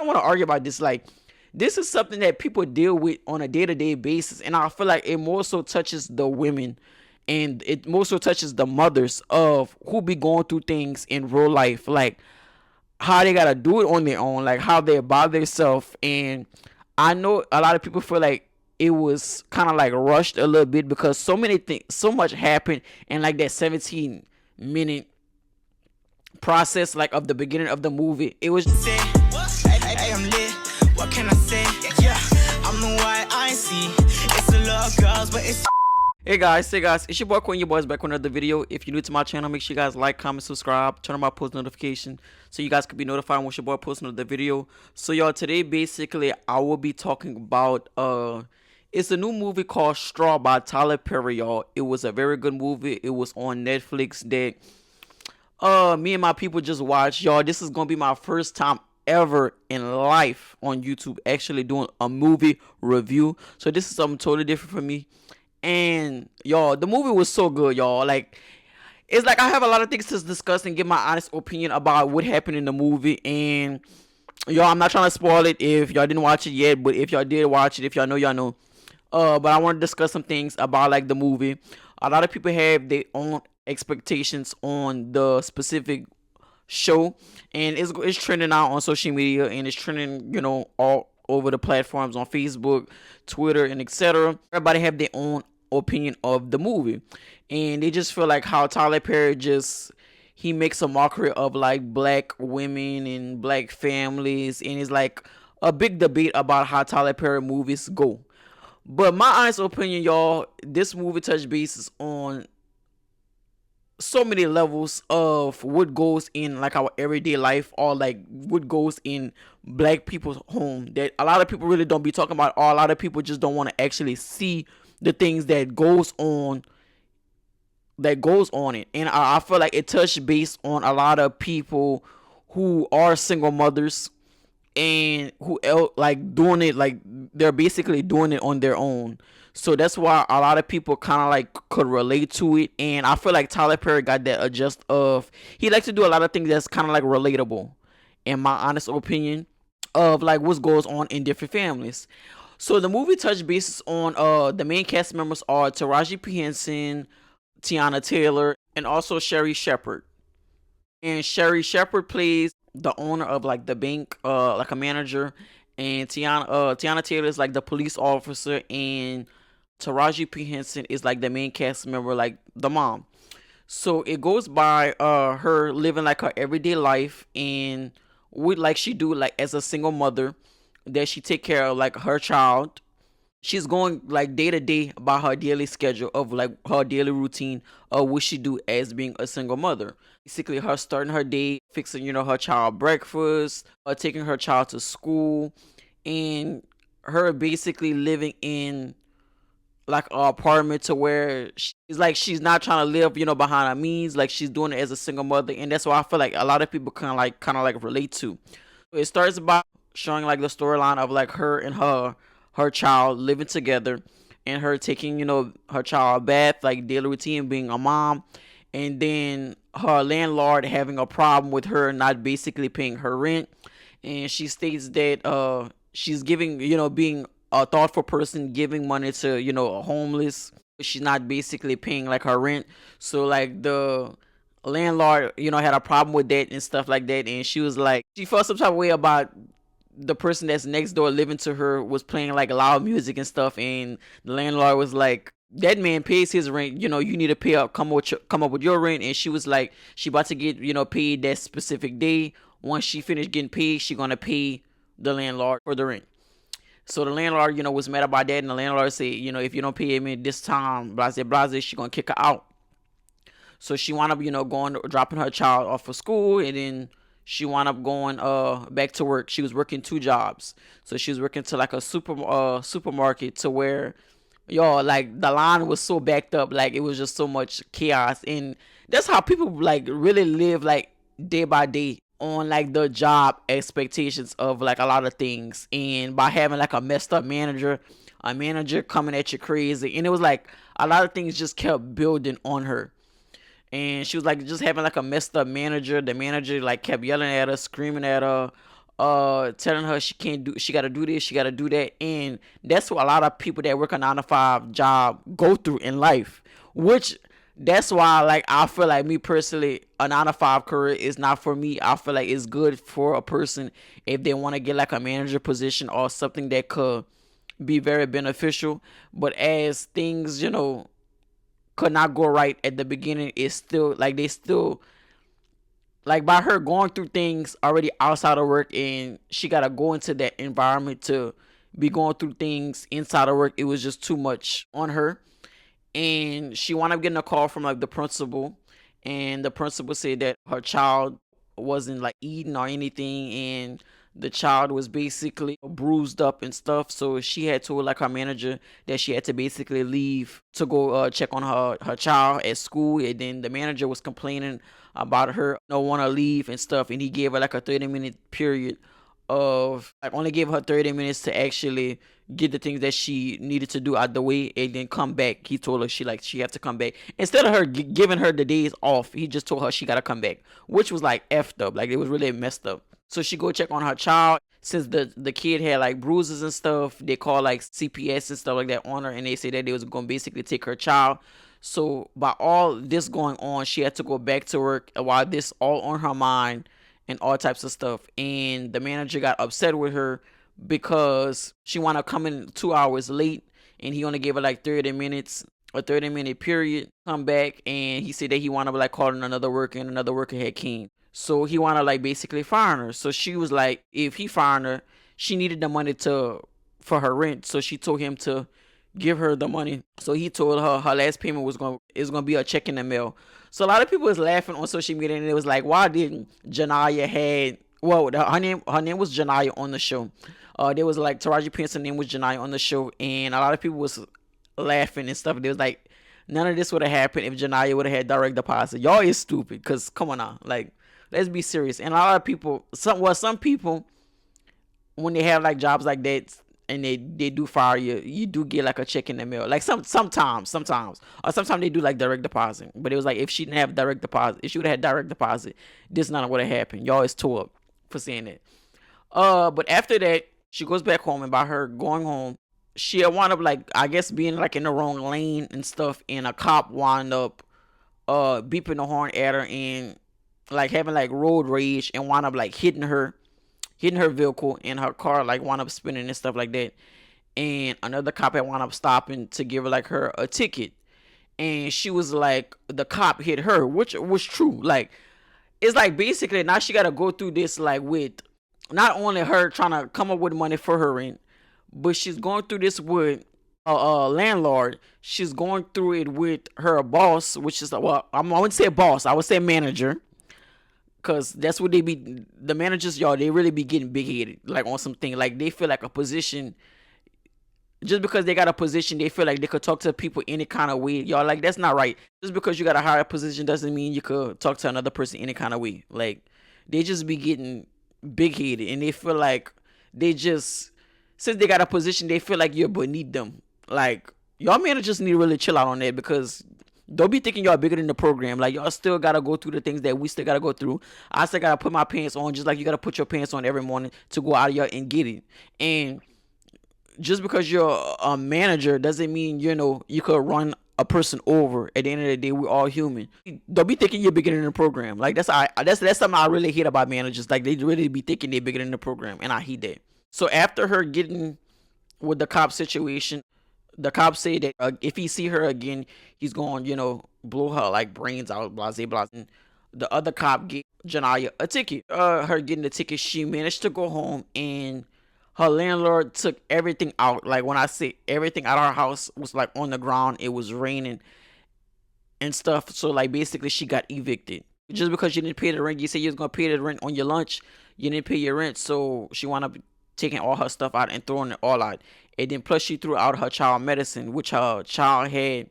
I want to argue about this. Like, this is something that people deal with on a day-to-day basis, and I feel like it more so touches the women, and it more so touches the mothers of who be going through things in real life, like how they gotta do it on their own, like how they're by themselves. And I know a lot of people feel like it was kind of like rushed a little bit because so many things, so much happened in like that 17-minute process, like of the beginning of the movie. It was hey, I'm lit. What can I say? Yeah, I'm the white I see. It's a lot of girls, but it's Hey guys, it's your boy Quay, your boys back with another video. If you're new to my channel, make sure you guys like, comment, subscribe, turn on my post notification so you guys can be notified when your boy posts another video. So y'all, today basically I will be talking about it's a new movie called Straw by Tyler Perry, y'all. It was a very good movie. It was on Netflix that me and my people just watched, y'all. This is gonna be my first time ever in life on YouTube actually doing a movie review. So this is something totally different for me. And y'all, the movie was so good, y'all. Like, it's like I have a lot of things to discuss and give my honest opinion about what happened in the movie. And y'all, I'm not trying to spoil it if y'all didn't watch it yet, but if y'all did watch it, if y'all know, y'all know. But I want to discuss some things about like the movie. A lot of people have their own expectations on the specific show, and it's trending out on social media, and it's trending, you know, all over the platforms on Facebook, Twitter, and etc. Everybody have their own opinion of the movie, and they just feel like how Tyler Perry he makes a mockery of like black women and black families, and it's like a big debate about how Tyler Perry movies go. But my honest opinion, y'all, this movie touch bases on so many levels of what goes in like our everyday life, or like what goes in black people's home, that a lot of people really don't be talking about, or a lot of people just don't want to actually see the things that goes on it. And I feel like it touched base on a lot of people who are single mothers and who like doing it, like they're basically doing it on their own. So that's why a lot of people kind of like could relate to it. And I feel like Tyler Perry got that adjust of, he likes to do a lot of things that's kind of like relatable, in my honest opinion, of like what goes on in different families. So the movie touched bases on the main cast members are Taraji P. Henson, Tiana Taylor, and also Sherry Shepherd. And Sherry Shepherd plays the owner of like the bank, like a manager, and Tiana Taylor is like the police officer, and Taraji P. Henson is like the main cast member, like the mom. So it goes by her living like her everyday life, and what like she do like as a single mother, that she take care of like her child. She's going like day to day about her daily schedule of like her daily routine of what she do as being a single mother. Basically, her starting her day, fixing, you know, her child breakfast, taking her child to school, and her basically living in like an apartment to where she's like, she's not trying to live, you know, behind her means. Like, she's doing it as a single mother, and that's why I feel like a lot of people kind of like relate to. It starts by showing like the storyline of like her and her child living together, and her taking, you know, her child bath, like daily routine, being a mom, and then her landlord having a problem with her not basically paying her rent. And she states that she's giving, you know, being a thoughtful person, giving money to, you know, a homeless. She's not basically paying like her rent. So like the landlord, you know, had a problem with that and stuff like that, and she was like, she felt some type of way about the person that's next door living to her was playing like loud music and stuff. And the landlord was like, that man pays his rent, you know, you need to pay up, come up with your rent. And she was like, she about to get, you know, paid that specific day. Once she finished getting paid, she gonna pay the landlord for the rent. So the landlord, you know, was mad about that, and the landlord said, you know, if you don't pay me this time, blase, she gonna kick her out. So she wound up, you know, dropping her child off for school, and then she wound up going back to work. She was working 2 jobs. So she was working to like a supermarket, to where, y'all, like the line was so backed up, like it was just so much chaos. And that's how people like really live, like day by day, on like the job expectations of like a lot of things. And by having like a messed up manager, a manager coming at you crazy, and it was like a lot of things just kept building on her. And she was like just having like a messed up manager. The manager like kept yelling at her, screaming at her, telling her she can't do, she gotta do this, she gotta do that. And that's what a lot of people that work a 9 to 5 job go through in life. Which that's why, like, I feel like, me personally, a 9 to 5 career is not for me. I feel like it's good for a person if they want to get like a manager position or something that could be very beneficial. But as things, could not go right at the beginning, it's still like they still, like, by her going through things already outside of work, and she gotta go into that environment to be going through things inside of work, it was just too much on her. And she wound up getting a call from like the principal, and the principal said that her child wasn't like eating or anything, and the child was basically bruised up and stuff. So she had told like her manager that she had to basically leave to go check on her child at school. And then the manager was complaining about her no want to leave and stuff, and he gave her like a 30-minute period of, like, only gave her 30 minutes to actually get the things that she needed to do out the way and then come back. He told her she had to come back. Instead of her giving her the days off, he just told her she gotta come back, which was like effed up. Like, it was really messed up. So she go check on her child. Since the kid had like bruises and stuff, they call like CPS and stuff like that on her, and they say that they was gonna basically take her child. So by all this going on, she had to go back to work while this all on her mind and all types of stuff. And the manager got upset with her because she wanted to come in 2 hours late, and he only gave her like 30 minutes, a 30-minute period, come back. And he said that he wanted to like call in another worker, and another worker had came. So he wanted like basically firing her. So she was like, if he fired her, she needed the money for her rent. So she told him to give her the money. So he told her her last payment is gonna be a check in the mail. So a lot of people was laughing on social media, and it was like, why didn't Janaya had, well, her name was Janaya on the show. There was like Taraji P's name was Janaya on the show, and a lot of people was laughing and stuff. They was like, none of this would have happened if Janaya would have had direct deposit. Y'all is stupid, cause come on now, like, let's be serious. And a lot of people, some people, when they have like jobs like that and they do fire you, you do get like a check in the mail. Like sometimes, or sometimes they do like direct deposit. But it was like, if she didn't have direct deposit, if she would have had direct deposit, this not would have happened. Y'all is tore up for saying that. But after that, she goes back home, and by her going home, she wound up like, I guess, being like in the wrong lane and stuff, and a cop wound up beeping the horn at her and like having like road rage, and wound up like hitting her vehicle, and her car like wound up spinning and stuff like that. And another cop had wound up stopping to give her like her a ticket, and she was like, the cop hit her, which was true. Like, it's like basically now she gotta go through this, like, with not only her trying to come up with money for her rent, but she's going through this with a landlord. She's going through it with her boss, which is, well, I wouldn't say boss, I would say manager, because that's what they be. The managers, y'all, they really be getting big headed, like, on something. Like, they feel like a position, just because they got a position, they feel like they could talk to people any kind of way. Y'all, like, that's not right. Just because you got a higher position doesn't mean you could talk to another person any kind of way. Like, they just be getting big headed, and they feel like they just, since they got a position, they feel like you're beneath them. Like, y'all managers need to really chill out on that, because don't be thinking y'all bigger than the program. Like, y'all still gotta go through the things that we still gotta go through. I still gotta put my pants on, just like you gotta put your pants on every morning to go out of here and get it. And just because you're a manager doesn't mean, you could run a person over. At the end of the day, we're all human. Don't be thinking you're bigger than the program. Like, that's something I really hate about managers. Like, they really be thinking they're bigger than the program, and I hate that. So after her getting with the cop situation, the cop said that if he see her again, he's going, blow her like brains out, blah blah blah. And the other cop gave Janaya a ticket. Her getting the ticket, she managed to go home, and her landlord took everything out. Like, when I say everything out of her house was like on the ground, it was raining and stuff. So like basically she got evicted. Just because you didn't pay the rent, you said you was gonna pay the rent on your lunch, you didn't pay your rent, so she wound up taking all her stuff out and throwing it all out. And then plus she threw out her child medicine, which her child had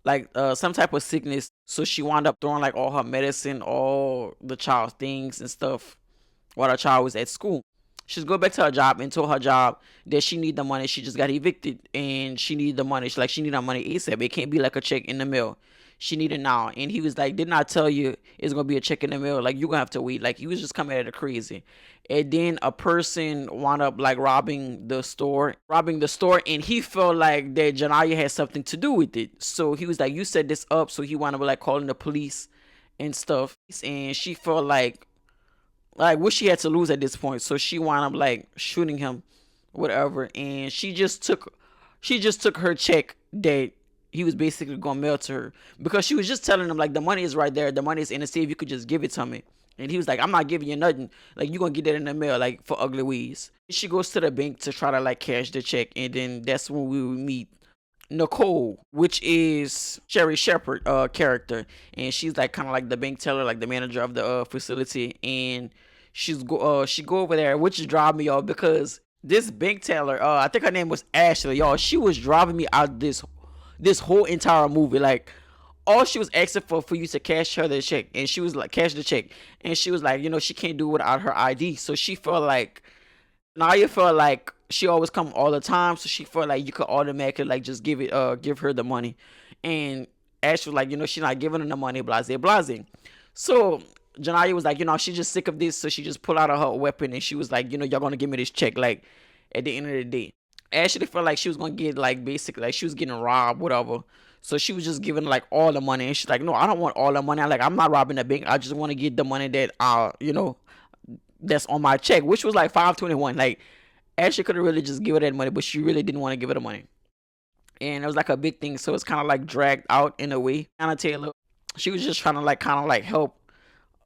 like some type of sickness. So she wound up throwing like all her medicine, all the child's things and stuff while her child was at school. She's go back to her job and told her job that she need the money. She just got evicted and she need the money. She need her money ASAP. It can't be like a check in the mail. she needed now. And he was like, didn't I tell you it's gonna be a check in the mail? Like, you're gonna have to wait. Like, he was just coming at it crazy. And then a person wound up like robbing the store, and he felt like that Janaya had something to do with it. So he was like, you set this up. So he wound up like calling the police and stuff. And she felt like what she had to lose at this point. So she wound up like shooting him, whatever. And she just took her check that he was basically gonna mail to her, because she was just telling him like, the money is right there, the money is in the safe, you could just give it to me. And he was like, I'm not giving you nothing. Like, you gonna get that in the mail, like, for ugly ways. She goes to the bank to try to like cash the check, and then that's when we would meet Nicole, which is Sherry Shepherd character, and she's like kind of like the bank teller, like the manager of the facility. And she go over there, which is driving me off, because this bank teller, I think her name was Ashley, y'all. She was driving me out this whole entire movie. Like, all she was asking for you to cash her the check, and she was like, cash the check, and she was like, she can't do it without her ID. So she felt like, Naya felt like she always come all the time, so she felt like you could automatically like just give her the money. And Ash was like, she's not giving her the money, blase blase. So Janaya was like, she's just sick of this, so she just pulled out her weapon, and she was like, y'all gonna give me this check, like, at the end of the day. Ashley felt like she was gonna get like basically like she was getting robbed, whatever. So she was just giving like all the money, and she's like, no, I don't want all the money. I'm not robbing the bank. I just want to get the money that that's on my check, which was like 521. Like, Ashley could have really just give her that money, but she really didn't want to give her the money. And it was like a big thing, so it's kind of like dragged out in a way. Anna Taylor, she was just trying to like kind of like help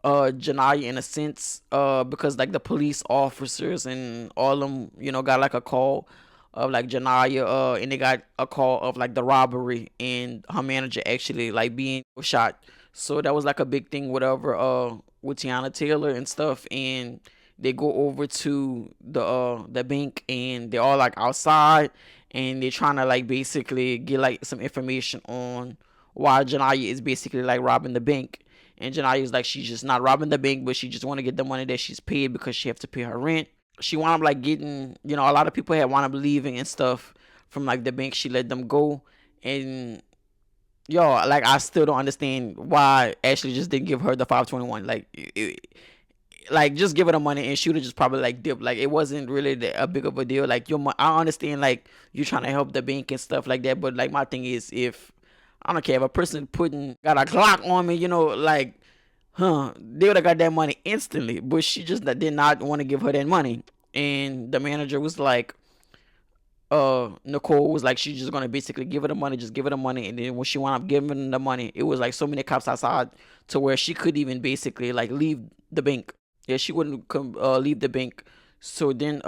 Janaya in a sense, because like the police officers and all of them, got like a call of like Janaya, and they got a call of like the robbery and her manager actually like being shot. So that was like a big thing, whatever, with Tiana Taylor and stuff. And they go over to the bank, and they're all like outside, and they're trying to like basically get like some information on why Janaya is basically like robbing the bank. And Janaya is like, she's just not robbing the bank, but she just want to get the money that she's paid because she have to pay her rent. She wound up like getting, a lot of people had wound up leaving and stuff from like the bank. She let them go. And yo, like, I still don't understand why Ashley just didn't give her the 521. Like, like, just give her the money, and she would have just probably like dipped. Like, it wasn't really a big of a deal. Like, I understand like you trying to help the bank and stuff like that, but like my thing is, if I don't care if a person got a Glock on me, like, they would have got that money instantly. But she just did not want to give her that money. And the manager was like, Nicole was like, she's just gonna basically give her the money, just give her the money. And then when she wound up giving the money, it was like so many cops outside to where she could even basically like leave the bank. Yeah, she wouldn't come leave the bank. So then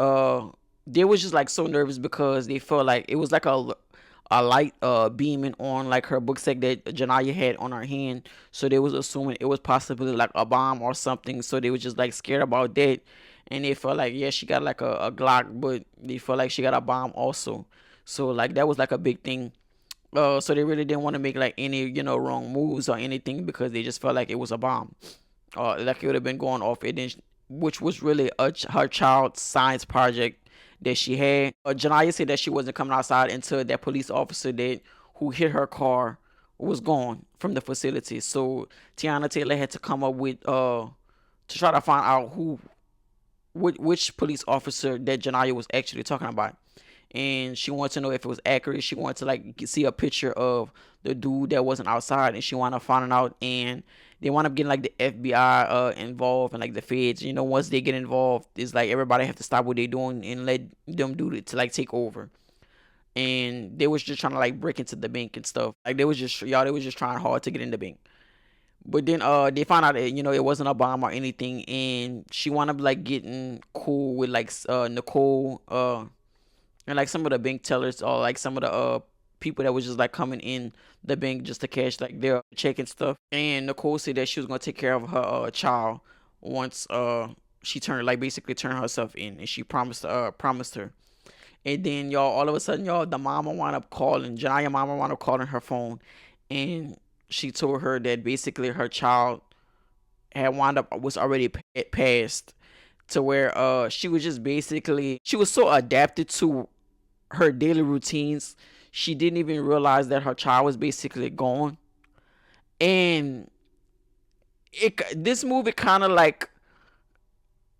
they was just like so nervous, because they felt like it was like a light beaming on like her book sack that Janaya had on her hand. So they was assuming it was possibly like a bomb or something. So they was just like scared about that. And they felt like, yeah, she got like a Glock, but they felt like she got a bomb also. So like that was like a big thing. So they really didn't want to make like any wrong moves or anything, because they just felt like it was a bomb. Like it would have been going off, and then which was really her child's science project that she had. Janaya said that she wasn't coming outside until that police officer who hit her car was gone from the facility. So Tiana Taylor had to come up with to try to find out which police officer that Janaya was actually talking about. And she wanted to know if it was accurate. She wanted to like see a picture of the dude that wasn't outside, and she wanted to find out. And they wound up getting like the FBI involved, and like the feds. Once they get involved, it's like everybody have to stop what they're doing and let them do it to like take over. And they was just trying to like break into the bank and stuff. Like they was just trying hard to get in the bank. But then they found out that, it wasn't a bomb or anything, and she wound up like getting cool with like Nicole and like some of the bank tellers, or like some of the people that was just like coming in the bank just to cash like their check and stuff. And Nicole said that she was gonna take care of her child once she basically turned herself in, and she promised her. And then y'all, all of a sudden, y'all, the mama wound up calling. Janaya mama wound up calling her phone, and she told her that basically her child was already passed, to where she was just basically, she was so adapted to her daily routines, she didn't even realize that her child was basically gone. And this movie kind of like,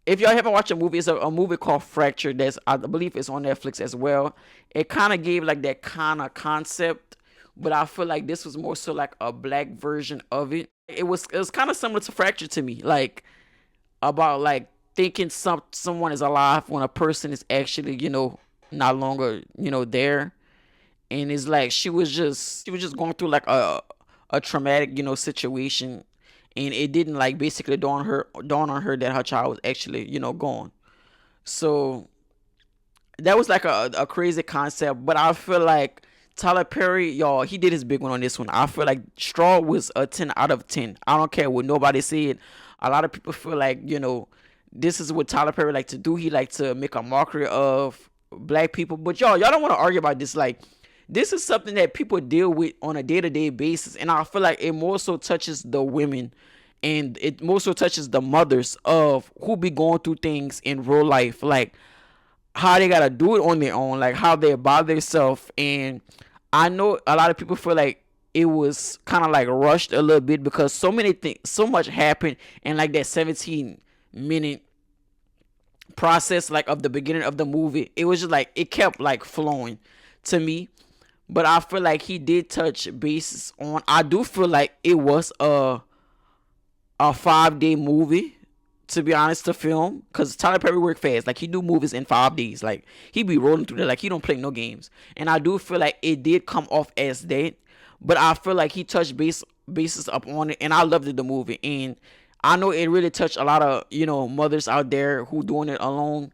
if y'all haven't watched a movie, it's a movie called Fracture. That's, I believe it's on Netflix as well. It kind of gave like that kind of concept, but I feel like this was more so like a black version of it. It was kind of similar to Fracture to me, like about like thinking someone is alive when a person is actually, not longer, there. And it's like she was just going through like a traumatic, situation, and it didn't like basically dawn on her that her child was actually, gone. So that was like a crazy concept, but I feel like Tyler Perry, y'all, he did his big one on this one. I feel like Straw was a 10 out of 10. I don't care what nobody said. A lot of people feel like, this is what Tyler Perry like to do. He like to make a mockery of black people. But y'all don't want to argue about this. Like, this is something that people deal with on a day-to-day basis, and I feel like it more so touches the women, and it more so touches the mothers of who be going through things in real life, like how they gotta do it on their own, like how they're by themselves. And I know a lot of people feel like it was kind of like rushed a little bit because so many things, so much happened in like that 17-minute process, like of the beginning of the movie. It was just like it kept like flowing to me. But I feel like he did touch bases on. I do feel like it was a 5-day movie, to be honest, to film, because Tyler Perry work fast. Like, he do movies in 5 days. Like, he be rolling through there. Like, he don't play no games. And I do feel like it did come off as that, but I feel like he touched bases up on it, and I loved the movie. And I know it really touched a lot of, mothers out there who doing it alone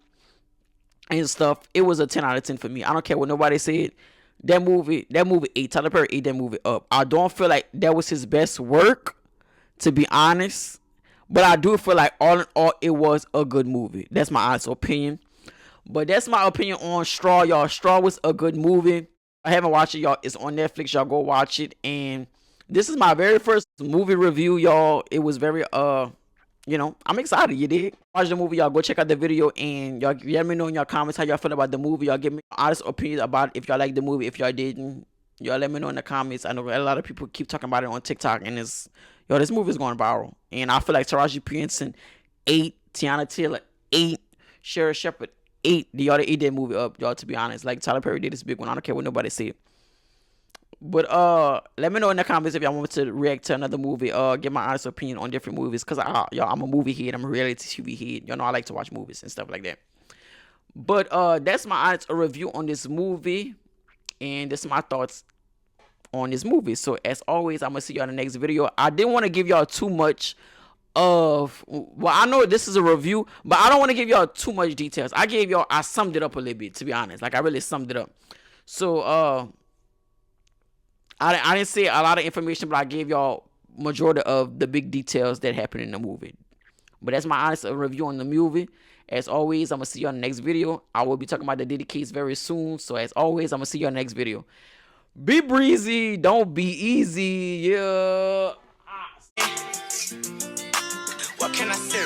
and stuff. It was a 10 out of 10 for me. I don't care what nobody said. That movie ate, Tyler Perry ate that movie up. I don't feel like that was his best work, to be honest, but I do feel like all in all, it was a good movie. That's my honest opinion. But that's my opinion on Straw, y'all. Straw was a good movie. I haven't watched it, y'all. It's on Netflix. Y'all go watch it. And this is my very first movie review, y'all. It was very I'm excited. You did watch the movie, y'all. Go check out the video, and y'all let me know in your comments how y'all feel about the movie. Y'all give me honest opinions about if y'all like the movie. If y'all didn't, y'all let me know in the comments. I know a lot of people keep talking about it on TikTok, and this movie is going viral. And I feel like Taraji P. Henson 8, Tiana Taylor 8, Shara Shepherd 8. Y'all ate that movie up, y'all. To be honest, like Tyler Perry did this big one. I don't care what nobody said. But let me know in the comments if y'all want me to react to another movie. Give my honest opinion on different movies, cause y'all, I'm a movie head. I'm a reality TV head. Y'all know I like to watch movies and stuff like that. But that's my honest review on this movie, and this is my thoughts on this movie. So as always, I'm gonna see y'all in the next video. I didn't want to give y'all too much of, well, I know this is a review, but I don't want to give y'all too much details. I summed it up a little bit, to be honest. Like, I really summed it up. So I didn't say a lot of information, but I gave y'all majority of the big details that happened in the movie. But that's my honest review on the movie. As always, I'm going to see you on the next video. I will be talking about the Diddy case very soon. So as always, I'm going to see you on the next video. Be breezy. Don't be easy. Yeah. What can I say?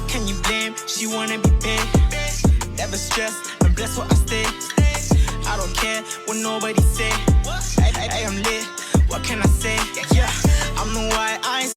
Can you blame? She want to be paid. Never stressed. I'm blessed where I stay. I don't care what nobody say. I am lit. What can I say? Yeah, I'm the why I